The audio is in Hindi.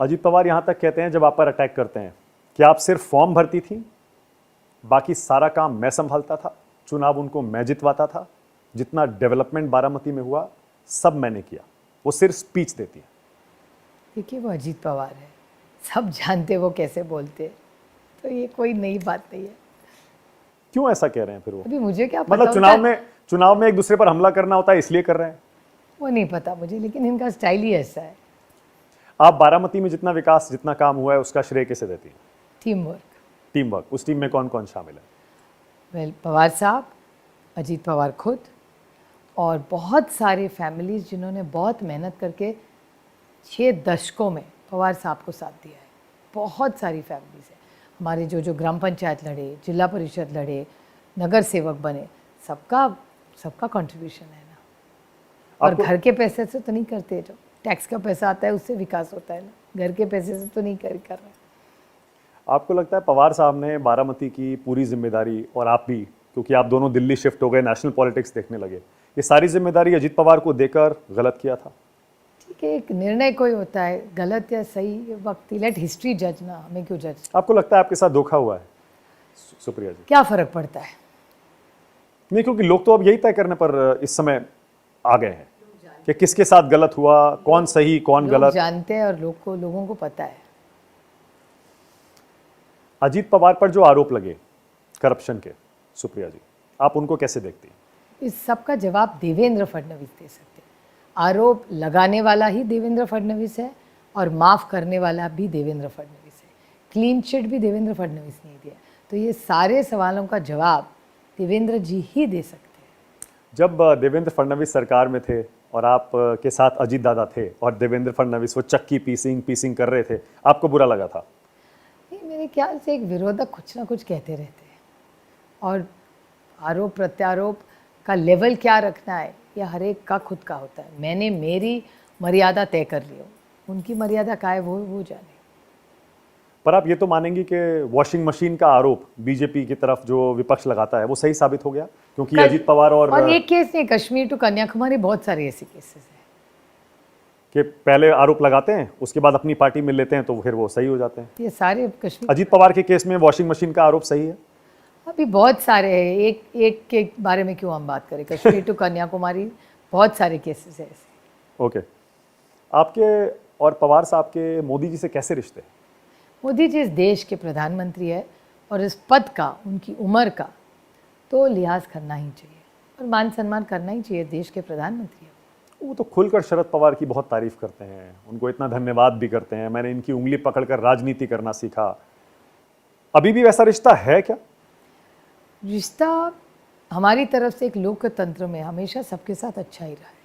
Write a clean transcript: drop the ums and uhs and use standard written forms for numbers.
अजीत पवार यहां तक कहते हैं जब आप पर अटैक करते हैं कि आप सिर्फ फॉर्म भरती थी, बाकी सारा काम मैं संभालता था, चुनाव उनको मैं जितवाता था, जितना डेवलपमेंट बारामती में हुआ सब मैंने किया। वो सिर्फ स्पीच देती है। देखिए, वो अजीत पवार है, सब जानते वो कैसे बोलते हैं, तो ये कोई नई बात नहीं है। क्यों ऐसा कह रहे हैं फिर वो? अभी मुझे क्या पता मतलब होता है? चुनाव में एक दूसरे पर हमला करना होता है इसलिए कर रहे हैं? वो नहीं पता मुझे, लेकिन इनका स्टाइल ही ऐसा है। आप बारामती में जितना विकास, जितना काम हुआ है, उसका श्रेय किसे देती हैं? Team work. Team work. उस टीम में कौन कौन शामिल है? वेल, पवार साहब, अजीत पवार खुद, और बहुत सारे फैमिलीज जिन्होंने बहुत मेहनत करके 6 दशकों में पवार साहब को साथ दिया है। बहुत सारी फैमिलीज हैं हमारे, जो ग्राम पंचायत लड़े, जिला परिषद लड़े, नगर सेवक बने, सबका कंट्रीब्यूशन है ना। और घर के पैसे से तो नहीं करते, जो टैक्स का पैसा आता है उससे विकास होता है ना, घर के पैसे से तो नहीं कर रहे। आपको लगता है पवार साहब ने बारामती की पूरी जिम्मेदारी, और आप भी, क्योंकि आप दोनों दिल्ली शिफ्ट हो गए, नेशनल पॉलिटिक्स देखने लगे, ये सारी जिम्मेदारी अजीत पवार को देकर गलत किया था? ठीक है, एक निर्णय कोई होता है, गलत या सही वक्त, लेट हिस्ट्री जज ना, हमें क्यों जज। आपको लगता है आपके साथ धोखा हुआ है? सुप्रिया जी, क्या फर्क पड़ता है? नहीं, क्योंकि लोग तो अब यही तय करने पर इस समय आ गए हैं कि किसके साथ गलत हुआ, कौन सही कौन लोग गलत। जानते हैं और लोगों को पता है। अजीत पवार पर जो आरोप लगे करप्शन के, सुप्रिया जी, आप उनको कैसे देखती हैं? इस सब का जवाब देवेंद्र फडणवीस दे सकते हैं। आरोप लगाने वाला ही देवेंद्र फडणवीस है और माफ़ करने वाला भी देवेंद्र फडणवीस है। क्लीन चिट भी देवेंद्र फडणवीस ने दिया। तो ये सारे सवालों का जवाब देवेंद्र जी ही दे सकते हैं। जब देवेंद्र फडणवीस सरकार में थे और आप के साथ अजीत दादा थे और देवेंद्र फडणवीस वो चक्की पीसिंग कर रहे थे, आपको बुरा लगा था? नहीं, मेरे ख्याल से एक विरोधक कुछ ना कुछ कहते रहते हैं, और आरोप प्रत्यारोप का लेवल क्या रखना है यह हर एक का खुद का होता है। मैंने मेरी मर्यादा तय कर ली हो, उनकी मर्यादा का है वो जाने। पर आप ये तो मानेंगी कि वॉशिंग मशीन का आरोप बीजेपी की तरफ जो विपक्ष लगाता है वो सही साबित हो गया, क्योंकि अजीत पवार और एक केस नहीं, कश्मीर टू कन्याकुमारी बहुत सारे ऐसे केसेस हैं कि पहले आरोप लगाते हैं, उसके बाद अपनी पार्टी मिल लेते हैं, तो फिर वो सही हो जाते हैं। ये सारे कश्मीर। अजीत पवार के केस में वॉशिंग मशीन का आरोप सही है? अभी बहुत सारे हैं, एक के बारे में क्यों हम बात करें? कश्मीर टू कन्याकुमारी बहुत सारे केसेस है ऐसे। ओके, आपके और पवार साहब के मोदी जी से कैसे रिश्ते? मोदी जी इस देश के प्रधानमंत्री है, और इस पद का, उनकी उम्र का तो लिहाज करना ही चाहिए और मान सम्मान करना ही चाहिए। देश के प्रधानमंत्री है वो तो खुलकर शरद पवार की बहुत तारीफ करते हैं, उनको इतना धन्यवाद भी करते हैं, मैंने इनकी उंगली पकड़कर राजनीति करना सीखा। अभी भी वैसा रिश्ता है क्या? रिश्ता हमारी तरफ से एक लोकतंत्र में हमेशा सबके साथ अच्छा ही रहा है।